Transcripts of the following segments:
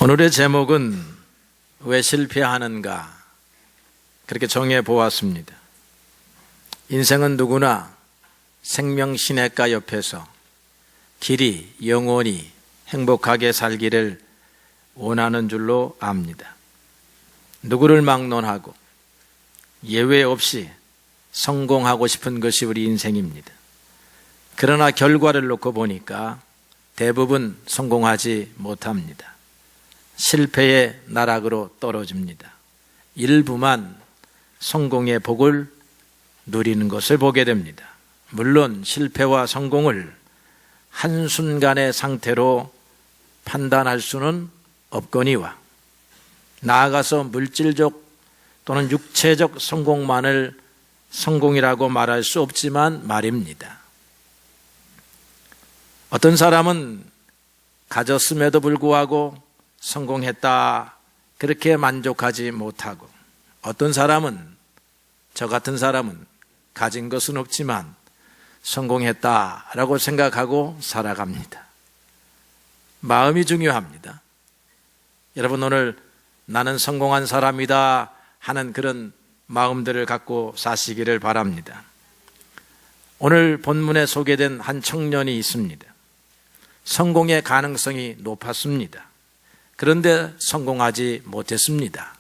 오늘의 제목은 왜 실패하는가 그렇게 정해 보았습니다. 인생은 누구나 생명시내가 옆에서 길이 영원히 행복하게 살기를 원하는 줄로 압니다. 누구를 막론하고 예외 없이 성공하고 싶은 것이 우리 인생입니다. 그러나 결과를 놓고 보니까 대부분 성공하지 못합니다. 실패의 나락으로 떨어집니다. 일부만 성공의 복을 누리는 것을 보게 됩니다. 물론 실패와 성공을 한순간의 상태로 판단할 수는 없거니와 나아가서 물질적 또는 육체적 성공만을 성공이라고 말할 수 없지만 말입니다. 어떤 사람은 가졌음에도 불구하고 성공했다 그렇게 만족하지 못하고, 어떤 사람은, 저 같은 사람은 가진 것은 없지만 성공했다라고 생각하고 살아갑니다. 마음이 중요합니다. 여러분, 오늘 나는 성공한 사람이다 하는 그런 마음들을 갖고 사시기를 바랍니다. 오늘 본문에 소개된 한 청년이 있습니다. 성공의 가능성이 높았습니다. 그런데 성공하지 못했습니다.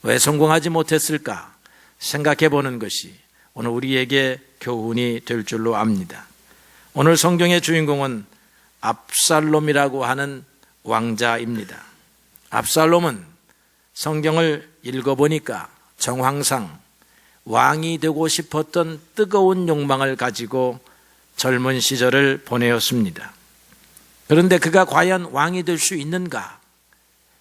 왜 성공하지 못했을까 생각해 보는 것이 오늘 우리에게 교훈이 될 줄로 압니다. 오늘 성경의 주인공은 압살롬이라고 하는 왕자입니다. 압살롬은 성경을 읽어보니까 정황상 왕이 되고 싶었던 뜨거운 욕망을 가지고 젊은 시절을 보내었습니다. 그런데 그가 과연 왕이 될 수 있는가?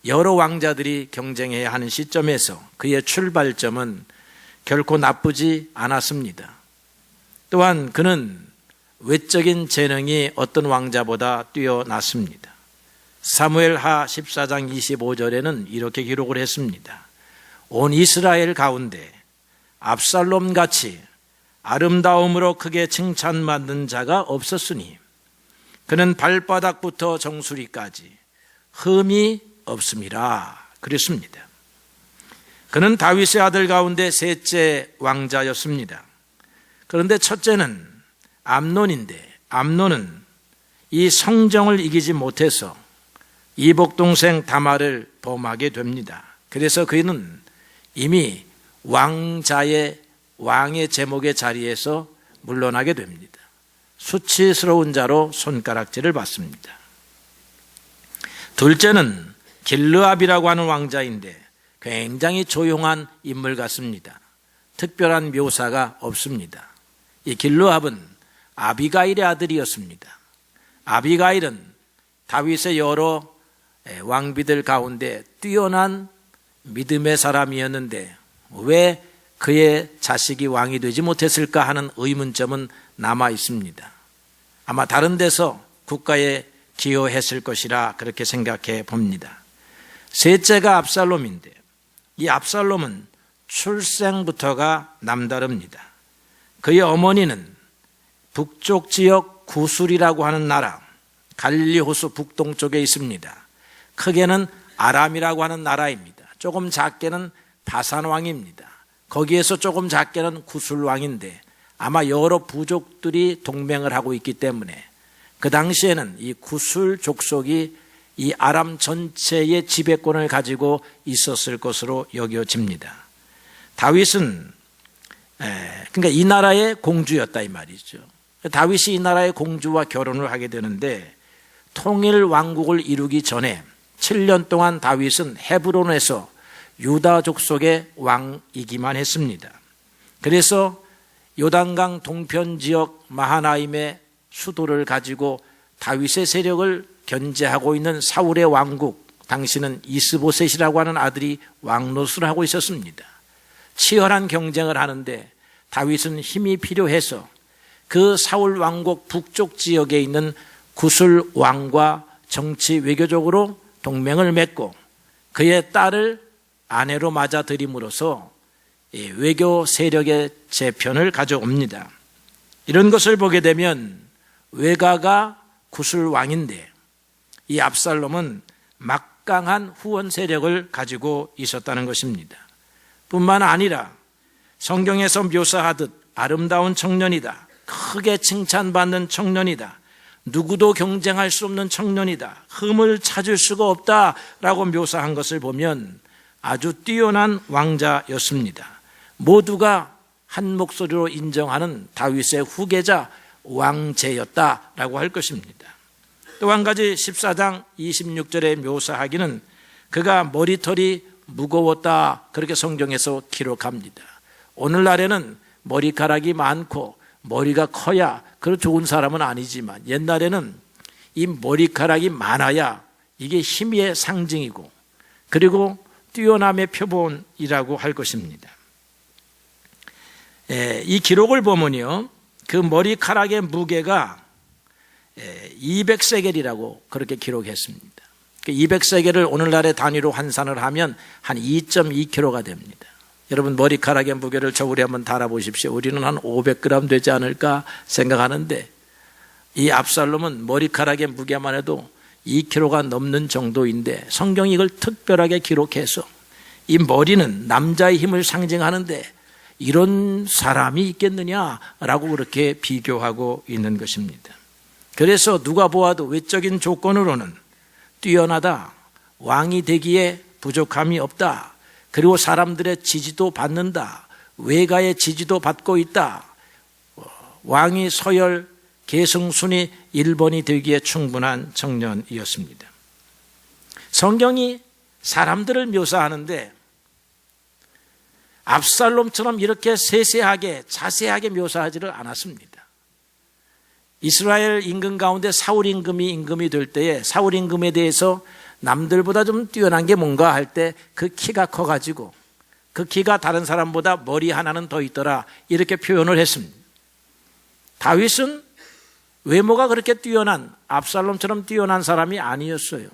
여러 왕자들이 경쟁해야 하는 시점에서 그의 출발점은 결코 나쁘지 않았습니다. 또한 그는 외적인 재능이 어떤 왕자보다 뛰어났습니다. 사무엘하 14장 25절에는 이렇게 기록을 했습니다. 온 이스라엘 가운데 압살롬같이 아름다움으로 크게 칭찬받는 자가 없었으니 그는 발바닥부터 정수리까지 흠이 없음이라 그랬습니다. 그는 다윗의 아들 가운데 셋째 왕자였습니다. 그런데 첫째는 암논인데, 암논은 이 성정을 이기지 못해서 이복 동생 다말을 범하게 됩니다. 그래서 그는 이미 왕의 제목의 자리에서 물러나게 됩니다. 수치스러운 자로 손가락질을 받습니다. 둘째는 길르압이라고 하는 왕자인데 굉장히 조용한 인물 같습니다. 특별한 묘사가 없습니다. 이 길르압은 아비가일의 아들이었습니다. 아비가일은 다윗의 여러 왕비들 가운데 뛰어난 믿음의 사람이었는데 왜 그의 자식이 왕이 되지 못했을까 하는 의문점은 남아 있습니다. 아마 다른 데서 국가에 기여했을 것이라 그렇게 생각해 봅니다. 셋째가 압살롬인데, 이 압살롬은 출생부터가 남다릅니다. 그의 어머니는 북쪽 지역 구술이라고 하는 나라, 갈릴리 호수 북동쪽에 있습니다. 크게는 아람이라고 하는 나라입니다. 조금 작게는 바산 왕입니다. 거기에서 조금 작게는 구술 왕인데 아마 여러 부족들이 동맹을 하고 있기 때문에 그 당시에는 이 구술 족속이 이 아람 전체의 지배권을 가지고 있었을 것으로 여겨집니다. 다윗은 그러니까 이 나라의 공주였다 이 말이죠. 다윗이 이 나라의 공주와 결혼을 하게 되는데 통일 왕국을 이루기 전에 7년 동안 다윗은 헤브론에서 유다 족속의 왕이기만 했습니다. 그래서 요단강 동편 지역 마하나임의 수도를 가지고 다윗의 세력을 견제하고 있는 사울의 왕국, 당시는 이스보셋이라고 하는 아들이 왕노릇을 하고 있었습니다. 치열한 경쟁을 하는데 다윗은 힘이 필요해서 그 사울 왕국 북쪽 지역에 있는 구술 왕과 정치 외교적으로 동맹을 맺고 그의 딸을 아내로 맞아들임으로써 외교 세력의 재편을 가져옵니다. 이런 것을 보게 되면 외가가 구술 왕인데 이 압살롬은 막 막강한 후원 세력을 가지고 있었다는 것입니다. 뿐만 아니라 성경에서 묘사하듯 아름다운 청년이다, 크게 칭찬받는 청년이다, 누구도 경쟁할 수 없는 청년이다, 흠을 찾을 수가 없다라고 묘사한 것을 보면 아주 뛰어난 왕자였습니다. 모두가 한 목소리로 인정하는 다윗의 후계자 왕제였다라고 할 것입니다. 또 한 가지 14장 26절에 묘사하기는 그가 머리털이 무거웠다, 그렇게 성경에서 기록합니다. 오늘날에는 머리카락이 많고 머리가 커야 그 좋은 사람은 아니지만, 옛날에는 이 머리카락이 많아야 이게 힘의 상징이고 그리고 뛰어남의 표본이라고 할 것입니다. 이 기록을 보면요, 그 머리카락의 무게가 200세겔이라고 그렇게 기록했습니다. 200세겔을 오늘날의 단위로 환산을 하면 한 2.2kg가 됩니다. 여러분, 머리카락의 무게를 저울에 한번 달아보십시오. 우리는 한 500g 되지 않을까 생각하는데, 이 압살롬은 머리카락의 무게만 해도 2kg가 넘는 정도인데 성경이 이걸 특별하게 기록해서 이 머리는 남자의 힘을 상징하는데 이런 사람이 있겠느냐라고 그렇게 비교하고 있는 것입니다. 그래서 누가 보아도 외적인 조건으로는 뛰어나다, 왕이 되기에 부족함이 없다, 그리고 사람들의 지지도 받는다, 외가의 지지도 받고 있다, 왕이 서열 계승순위 1번이 되기에 충분한 청년이었습니다. 성경이 사람들을 묘사하는데 압살롬처럼 이렇게 세세하게 자세하게 묘사하지를 않았습니다. 이스라엘 임금 가운데 사울 임금이 될 때에 사울 임금에 대해서 남들보다 좀 뛰어난 게 뭔가 할 때 그 키가 커가지고 그 키가 다른 사람보다 머리 하나는 더 있더라, 이렇게 표현을 했습니다. 다윗은 외모가 그렇게 뛰어난, 압살롬처럼 뛰어난 사람이 아니었어요.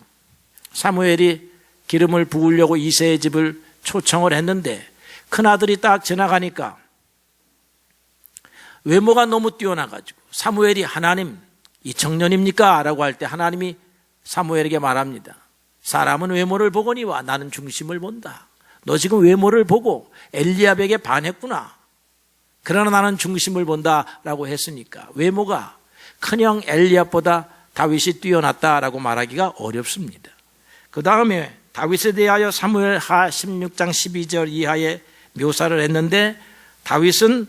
사무엘이 기름을 부으려고 이새의 집을 초청을 했는데 큰아들이 딱 지나가니까 외모가 너무 뛰어나가지고 사무엘이 하나님 이 청년입니까? 라고 할 때 하나님이 사무엘에게 말합니다. 사람은 외모를 보거니와 나는 중심을 본다. 너 지금 외모를 보고 엘리압에게 반했구나. 그러나 나는 중심을 본다 라고 했으니까 외모가 큰형 엘리압보다 다윗이 뛰어났다라고 말하기가 어렵습니다. 그 다음에 다윗에 대하여 사무엘하 16장 12절 이하에 묘사를 했는데 다윗은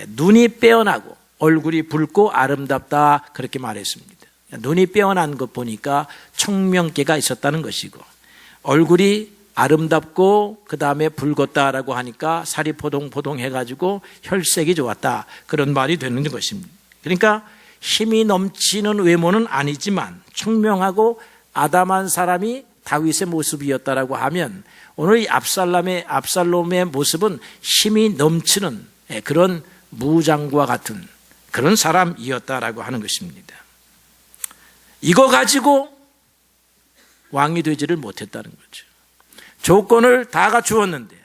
눈이 빼어나고 얼굴이 붉고 아름답다, 그렇게 말했습니다. 눈이 빼어난 것 보니까 청명기가 있었다는 것이고, 얼굴이 아름답고 그 다음에 붉었다라고 하니까 살이 포동포동 해가지고 혈색이 좋았다, 그런 말이 되는 것입니다. 그러니까 힘이 넘치는 외모는 아니지만 청명하고 아담한 사람이 다윗의 모습이었다라고 하면 오늘 이 압살롬의 모습은 힘이 넘치는 그런 무장과 같은 그런 사람이었다라고 하는 것입니다. 이거 가지고 왕이 되지를 못했다는 거죠. 조건을 다 갖추었는데,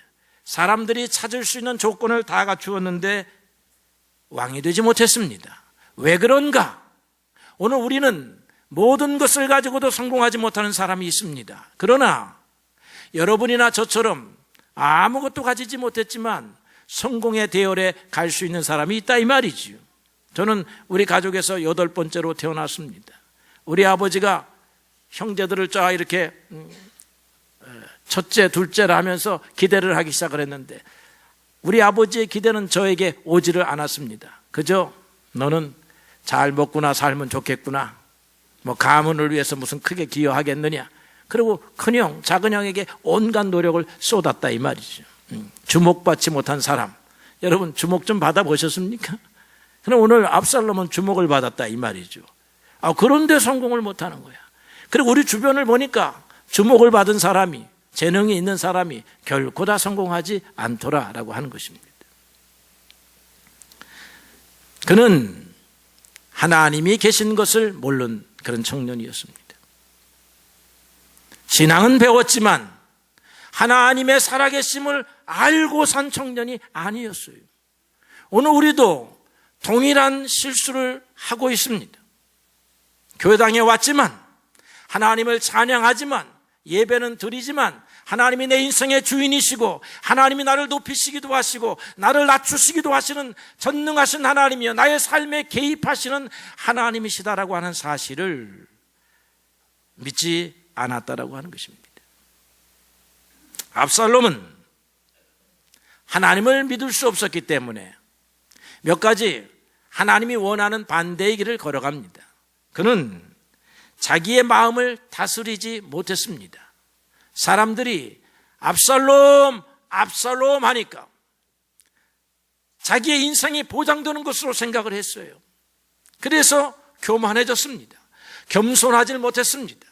사람들이 찾을 수 있는 조건을 다 갖추었는데 왕이 되지 못했습니다. 왜 그런가? 오늘 우리는 모든 것을 가지고도 성공하지 못하는 사람이 있습니다. 그러나 여러분이나 저처럼 아무것도 가지지 못했지만 성공의 대열에 갈 수 있는 사람이 있다, 이 말이지요. 저는 우리 가족에서 8번째로 태어났습니다. 우리 아버지가 형제들을 쫙 이렇게 첫째, 둘째를 하면서 기대를 하기 시작을 했는데 우리 아버지의 기대는 저에게 오지를 않았습니다. 그저 너는 잘 먹구나, 살면 좋겠구나, 뭐 가문을 위해서 무슨 크게 기여하겠느냐, 그리고 큰형, 작은형에게 온갖 노력을 쏟았다, 이 말이죠. 주목받지 못한 사람, 여러분 주목 좀 받아보셨습니까? 그럼 오늘 압살롬은 주목을 받았다, 이 말이죠. 그런데 성공을 못하는 거야. 그리고 우리 주변을 보니까 주목을 받은 사람이, 재능이 있는 사람이 결코 다 성공하지 않더라라고 하는 것입니다. 그는 하나님이 계신 것을 모르는 그런 청년이었습니다. 신앙은 배웠지만 하나님의 살아계심을 알고 산 청년이 아니었어요. 오늘 우리도 동일한 실수를 하고 있습니다. 교회당에 왔지만, 하나님을 찬양하지만 예배는 드리지만 하나님이 내 인생의 주인이시고 하나님이 나를 높이시기도 하시고 나를 낮추시기도 하시는 전능하신 하나님이여 나의 삶에 개입하시는 하나님이시다라고 하는 사실을 믿지 않았다라고 하는 것입니다. 압살롬은 하나님을 믿을 수 없었기 때문에 몇 가지 하나님이 원하는 반대의 길을 걸어갑니다. 그는 자기의 마음을 다스리지 못했습니다. 사람들이 압살롬, 압살롬 하니까 자기의 인생이 보장되는 것으로 생각을 했어요. 그래서 교만해졌습니다. 겸손하지 못했습니다.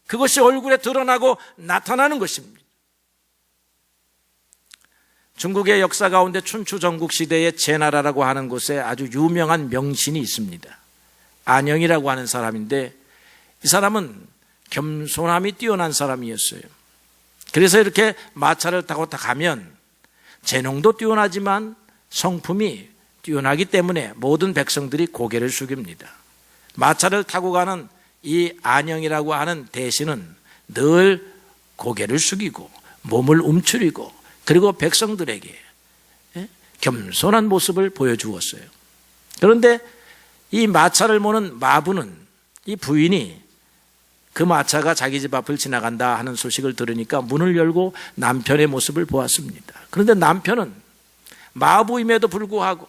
그것이 얼굴에 드러나고 나타나는 것입니다. 중국의 역사 가운데 춘추 전국 시대의 제나라라고 하는 곳에 아주 유명한 명신이 있습니다. 안영이라고 하는 사람인데 이 사람은 겸손함이 뛰어난 사람이었어요. 그래서 이렇게 마차를 타고 딱 가면 재능도 뛰어나지만 성품이 뛰어나기 때문에 모든 백성들이 고개를 숙입니다. 마차를 타고 가는 이 안영이라고 하는 대신은 늘 고개를 숙이고 몸을 움츠리고 그리고 백성들에게 겸손한 모습을 보여주었어요. 그런데 이 마차를 모는 마부는 이 부인이 그 마차가 자기 집 앞을 지나간다 하는 소식을 들으니까 문을 열고 남편의 모습을 보았습니다. 그런데 남편은 마부임에도 불구하고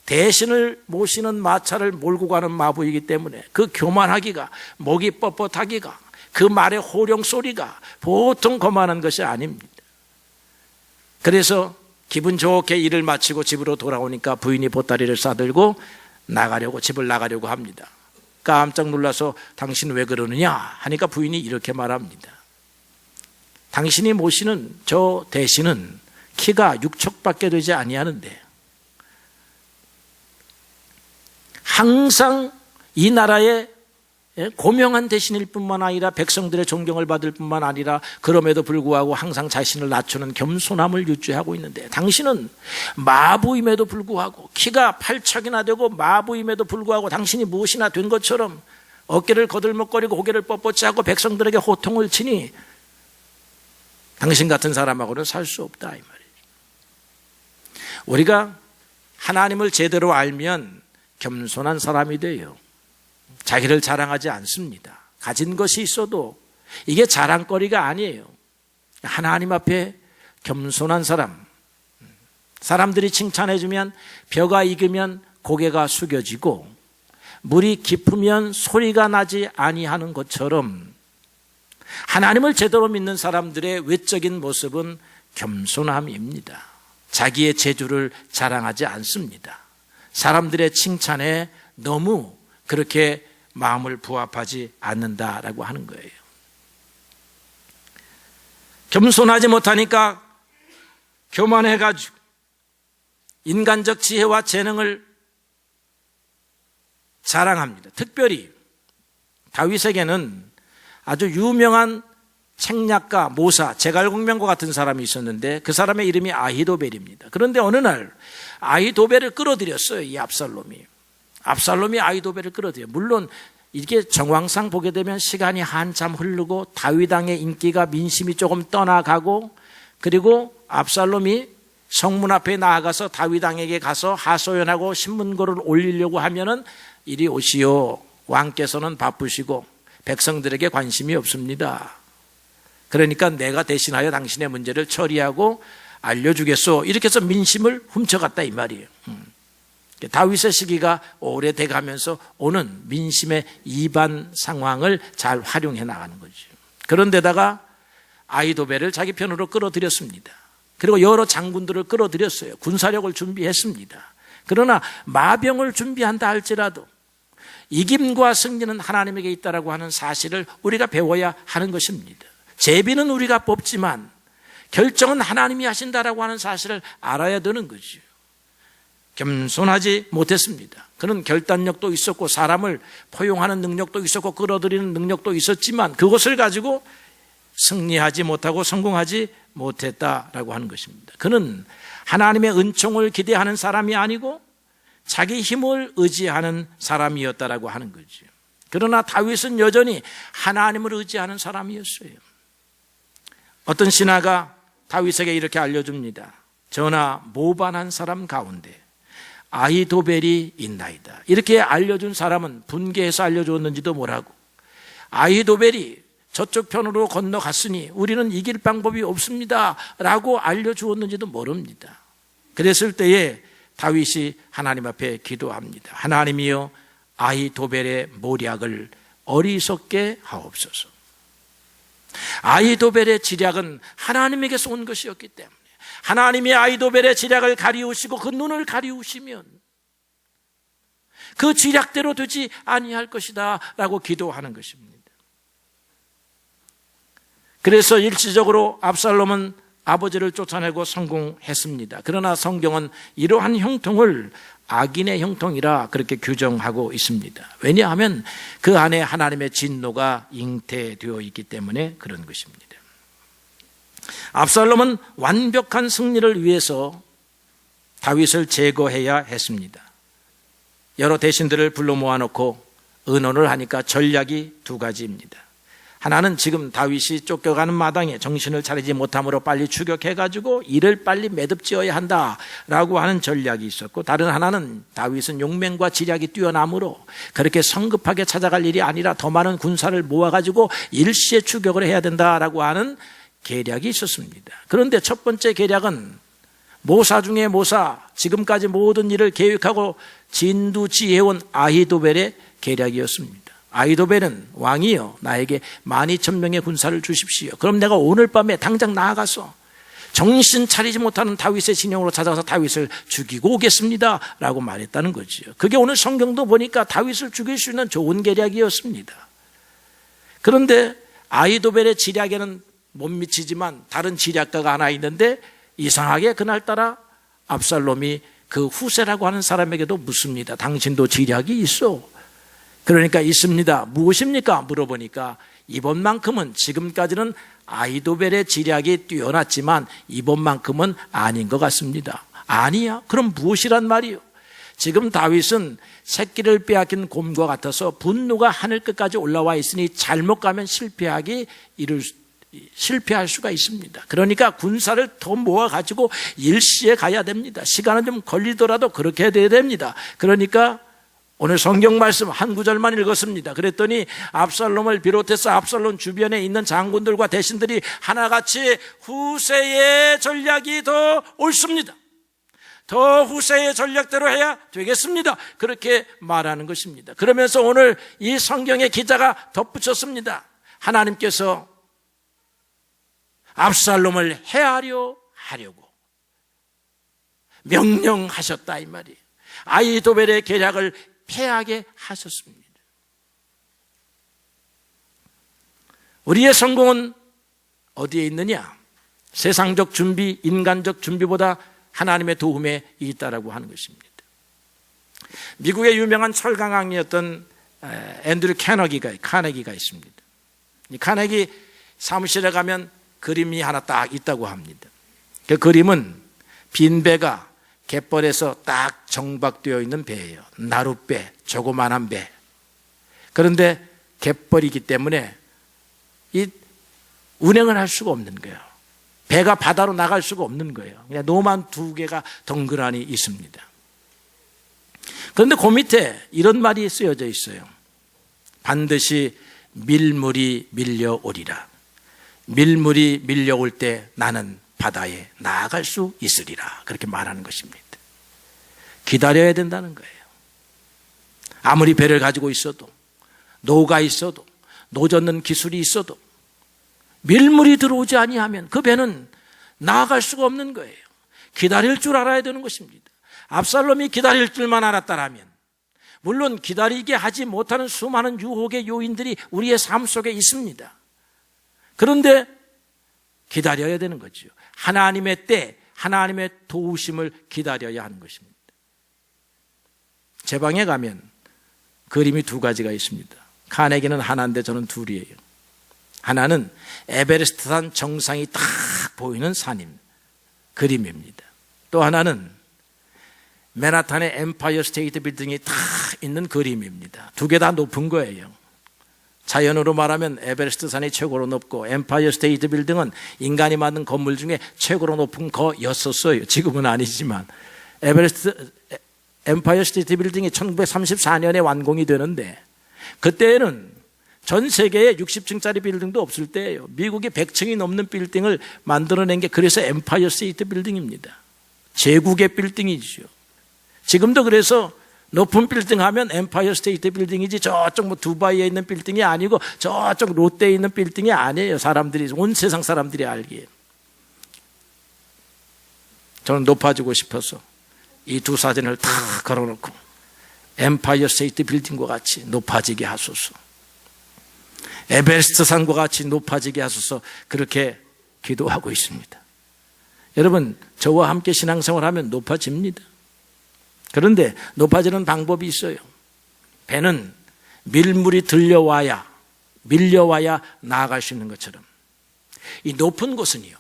대신을 모시는 마차를 몰고 가는 마부이기 때문에 그 교만하기가 목이 뻣뻣하기가 그 말의 호령 소리가 보통 거만한 것이 아닙니다. 그래서 기분 좋게 일을 마치고 집으로 돌아오니까 부인이 보따리를 싸들고 집을 나가려고 합니다. 깜짝 놀라서 당신 왜 그러느냐 하니까 부인이 이렇게 말합니다. 당신이 모시는 저 대신은 키가 6척밖에 되지 아니하는데 항상 이 나라의 고명한 대신일 뿐만 아니라 백성들의 존경을 받을 뿐만 아니라 그럼에도 불구하고 항상 자신을 낮추는 겸손함을 유지하고 있는데 당신은 마부임에도 불구하고 키가 8척이나 되고 마부임에도 불구하고 당신이 무엇이나 된 것처럼 어깨를 거들먹거리고 고개를 뻣뻣이 하고 백성들에게 호통을 치니 당신 같은 사람하고는 살 수 없다 이 말이에요. 우리가 하나님을 제대로 알면 겸손한 사람이 돼요. 자기를 자랑하지 않습니다. 가진 것이 있어도 이게 자랑거리가 아니에요. 하나님 앞에 겸손한 사람, 사람들이 칭찬해주면 벼가 익으면 고개가 숙여지고 물이 깊으면 소리가 나지 아니하는 것처럼 하나님을 제대로 믿는 사람들의 외적인 모습은 겸손함입니다. 자기의 재주를 자랑하지 않습니다. 사람들의 칭찬에 너무 그렇게 마음을 부합하지 않는다라고 하는 거예요. 겸손하지 못하니까 교만해가지고 인간적 지혜와 재능을 자랑합니다. 특별히 다윗에게는 아주 유명한 책략가, 모사, 제갈공명과 같은 사람이 있었는데 그 사람의 이름이 아히도벨입니다. 그런데 어느 날 아히도벨을 끌어들였어요. 이 압살롬이 아히도벨을 끌어들여요. 물론 이게 정황상 보게 되면 시간이 한참 흐르고 다윗 왕의 인기가 민심이 조금 떠나가고 그리고 압살롬이 성문 앞에 나아가서 다윗 왕에게 가서 하소연하고 신문고를 올리려고 하면은 이리 오시오. 왕께서는 바쁘시고 백성들에게 관심이 없습니다. 그러니까 내가 대신하여 당신의 문제를 처리하고 알려주겠소. 이렇게 해서 민심을 훔쳐갔다 이 말이에요. 다윗의 시기가 오래돼 가면서 오는 민심의 이반 상황을 잘 활용해 나가는 거죠. 그런데다가 아히도벨을 자기 편으로 끌어들였습니다. 그리고 여러 장군들을 끌어들였어요. 군사력을 준비했습니다. 그러나 마병을 준비한다 할지라도 이김과 승리는 하나님에게 있다라고 하는 사실을 우리가 배워야 하는 것입니다. 제비는 우리가 뽑지만 결정은 하나님이 하신다라고 하는 사실을 알아야 되는 거죠. 겸손하지 못했습니다. 그는 결단력도 있었고 사람을 포용하는 능력도 있었고 끌어들이는 능력도 있었지만 그것을 가지고 승리하지 못하고 성공하지 못했다라고 하는 것입니다. 그는 하나님의 은총을 기대하는 사람이 아니고 자기 힘을 의지하는 사람이었다라고 하는 거죠. 그러나 다윗은 여전히 하나님을 의지하는 사람이었어요. 어떤 신하가 다윗에게 이렇게 알려줍니다. 전하, 모반한 사람 가운데 아히도벨이 있나이다. 이렇게 알려준 사람은 분개해서 알려주었는지도 모르고 아히도벨이 저쪽 편으로 건너갔으니 우리는 이길 방법이 없습니다 라고 알려주었는지도 모릅니다. 그랬을 때에 다윗이 하나님 앞에 기도합니다. 하나님이여, 아히도벨의 모략을 어리석게 하옵소서. 아히도벨의 지략은 하나님에게서 온 것이었기 때문에 하나님이 아히도벨의 지략을 가리우시고 그 눈을 가리우시면 그 지략대로 되지 아니할 것이다 라고 기도하는 것입니다. 그래서 일시적으로 압살롬은 아버지를 쫓아내고 성공했습니다. 그러나 성경은 이러한 형통을 악인의 형통이라 그렇게 규정하고 있습니다. 왜냐하면 그 안에 하나님의 진노가 잉태되어 있기 때문에 그런 것입니다. 압살롬은 완벽한 승리를 위해서 다윗을 제거해야 했습니다. 여러 대신들을 불러 모아놓고 의논을 하니까 전략이 두 가지입니다. 하나는 지금 다윗이 쫓겨가는 마당에 정신을 차리지 못함으로 빨리 추격해가지고 이를 빨리 매듭지어야 한다라고 하는 전략이 있었고, 다른 하나는 다윗은 용맹과 지략이 뛰어나므로 그렇게 성급하게 찾아갈 일이 아니라 더 많은 군사를 모아가지고 일시에 추격을 해야 된다라고 하는 계략이 있었습니다. 그런데 첫 번째 계략은 모사 중에 모사, 지금까지 모든 일을 계획하고 진두지혜해온 아히도벨의 계략이었습니다. 아히도벨은 왕이여, 나에게 12,000명의 군사를 주십시오. 그럼 내가 오늘 밤에 당장 나아가서 정신 차리지 못하는 다윗의 진영으로 찾아가서 다윗을 죽이고 오겠습니다 라고 말했다는 거죠. 그게 오늘 성경도 보니까 다윗을 죽일 수 있는 좋은 계략이었습니다. 그런데 아히도벨의 지략에는 못 미치지만 다른 지략가가 하나 있는데, 이상하게 그날따라 압살롬이 그 후세라고 하는 사람에게도 묻습니다. 당신도 지략이 있어? 그러니까 있습니다. 무엇입니까? 물어보니까 이번만큼은, 지금까지는 아히도벨의 지략이 뛰어났지만 이번만큼은 아닌 것 같습니다. 아니야? 그럼 무엇이란 말이요? 지금 다윗은 새끼를 빼앗긴 곰과 같아서 분노가 하늘 끝까지 올라와 있으니 잘못 가면 실패할 수가 있습니다. 그러니까 군사를 더 모아가지고 일시에 가야 됩니다. 시간은 좀 걸리더라도 그렇게 돼야 됩니다. 그러니까 오늘 성경 말씀 한 구절만 읽었습니다. 그랬더니 압살롬을 비롯해서 압살롬 주변에 있는 장군들과 대신들이 하나같이 후세의 전략이 더 옳습니다. 더 후세의 전략대로 해야 되겠습니다. 그렇게 말하는 것입니다. 그러면서 오늘 이 성경의 기자가 덧붙였습니다. 하나님께서 압살롬을 해하려 하려고 명령하셨다 이 말이에요. 아히도벨의 계략을 패하게 하셨습니다. 우리의 성공은 어디에 있느냐? 세상적 준비, 인간적 준비보다 하나님의 도움에 있다라고 하는 것입니다. 미국의 유명한 철강왕이었던 앤드류 카네기가 있습니다. 이 카네기 사무실에 가면 그림이 하나 딱 있다고 합니다. 그 그림은 빈 배가 갯벌에서 딱 정박되어 있는 배예요. 나룻배, 조그만한 배. 그런데 갯벌이기 때문에 이 운행을 할 수가 없는 거예요. 배가 바다로 나갈 수가 없는 거예요. 그냥 노만 두 개가 덩그러니 있습니다. 그런데 그 밑에 이런 말이 쓰여져 있어요. 반드시 밀물이 밀려오리라. 밀물이 밀려올 때 나는 바다에 나아갈 수 있으리라. 그렇게 말하는 것입니다. 기다려야 된다는 거예요. 아무리 배를 가지고 있어도, 노가 있어도, 노젓는 기술이 있어도 밀물이 들어오지 아니하면 그 배는 나아갈 수가 없는 거예요. 기다릴 줄 알아야 되는 것입니다. 압살롬이 기다릴 줄만 알았다라면, 물론 기다리게 하지 못하는 수많은 유혹의 요인들이 우리의 삶 속에 있습니다. 그런데 기다려야 되는 거죠. 하나님의 때, 하나님의 도우심을 기다려야 하는 것입니다. 제 방에 가면 그림이 두 가지가 있습니다. 카네기는 하나인데 저는 둘이에요. 하나는 에베레스트산 정상이 딱 보이는 산임 그림입니다. 또 하나는 맨하탄의 엠파이어 스테이트 빌딩이 딱 있는 그림입니다. 두 개 다 높은 거예요. 자연으로 말하면 에베레스트 산이 최고로 높고 엠파이어 스테이트 빌딩은 인간이 만든 건물 중에 최고로 높은 거였었어요. 지금은 아니지만 엠파이어 스테이트 빌딩이 1934년에 완공이 되는데 그때는 전 세계에 60층짜리 빌딩도 없을 때예요. 미국이 100층이 넘는 빌딩을 만들어낸 게 그래서 엠파이어 스테이트 빌딩입니다. 제국의 빌딩이죠. 지금도 그래서 높은 빌딩 하면 엠파이어 스테이트 빌딩이지 저쪽 뭐 두바이에 있는 빌딩이 아니고 저쪽 롯데에 있는 빌딩이 아니에요. 사람들이, 온 세상 사람들이 알기에. 저는 높아지고 싶어서 이 두 사진을 다 걸어놓고 엠파이어 스테이트 빌딩과 같이 높아지게 하소서, 에베레스트 산과 같이 높아지게 하소서, 그렇게 기도하고 있습니다. 여러분, 저와 함께 신앙생활하면 높아집니다. 그런데 높아지는 방법이 있어요. 배는 밀물이 밀려와야 나아갈 수 있는 것처럼 이 높은 곳은요,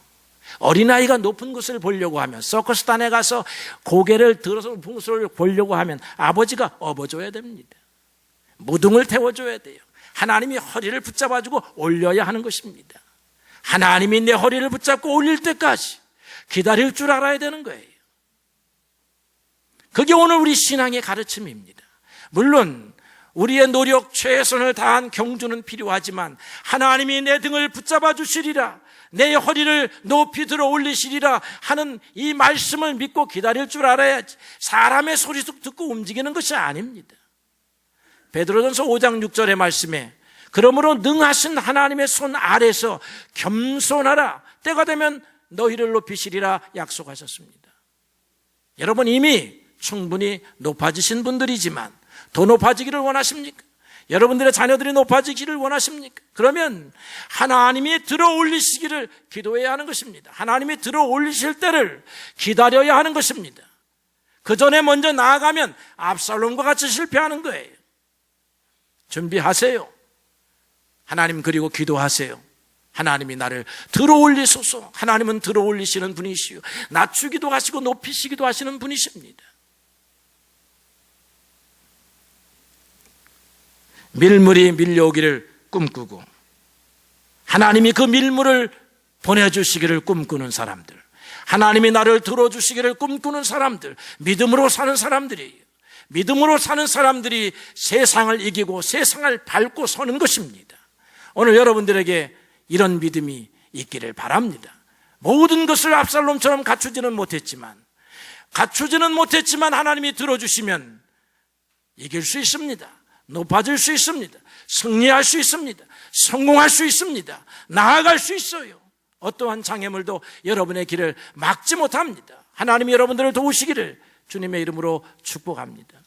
어린아이가 높은 곳을 보려고 하면, 서커스단에 가서 고개를 들어서 높은 곳을 보려고 하면 아버지가 업어줘야 됩니다. 무등을 태워줘야 돼요. 하나님이 허리를 붙잡아주고 올려야 하는 것입니다. 하나님이 내 허리를 붙잡고 올릴 때까지 기다릴 줄 알아야 되는 거예요. 그게 오늘 우리 신앙의 가르침입니다. 물론 우리의 노력, 최선을 다한 경주는 필요하지만 하나님이 내 등을 붙잡아 주시리라, 내 허리를 높이 들어 올리시리라 하는 이 말씀을 믿고 기다릴 줄 알아야지, 사람의 소리 듣고 움직이는 것이 아닙니다. 베드로전서 5장 6절의 말씀에 그러므로 능하신 하나님의 손 아래서 겸손하라, 때가 되면 너희를 높이시리라 약속하셨습니다. 여러분, 이미 충분히 높아지신 분들이지만 더 높아지기를 원하십니까? 여러분들의 자녀들이 높아지기를 원하십니까? 그러면 하나님이 들어 올리시기를 기도해야 하는 것입니다. 하나님이 들어 올리실 때를 기다려야 하는 것입니다. 그 전에 먼저 나아가면 압살롬과 같이 실패하는 거예요. 준비하세요. 하나님, 그리고 기도하세요. 하나님이 나를 들어 올리소서. 하나님은 들어 올리시는 분이시요, 낮추기도 하시고 높이시기도 하시는 분이십니다. 밀물이 밀려오기를 꿈꾸고 하나님이 그 밀물을 보내주시기를 꿈꾸는 사람들, 하나님이 나를 들어주시기를 꿈꾸는 사람들, 믿음으로 사는 사람들이에요. 믿음으로 사는 사람들이 세상을 이기고 세상을 밟고 서는 것입니다. 오늘 여러분들에게 이런 믿음이 있기를 바랍니다. 모든 것을 압살롬처럼 갖추지는 못했지만 하나님이 들어주시면 이길 수 있습니다. 높아질 수 있습니다. 승리할 수 있습니다. 성공할 수 있습니다. 나아갈 수 있어요. 어떠한 장애물도 여러분의 길을 막지 못합니다. 하나님이 여러분들을 도우시기를 주님의 이름으로 축복합니다.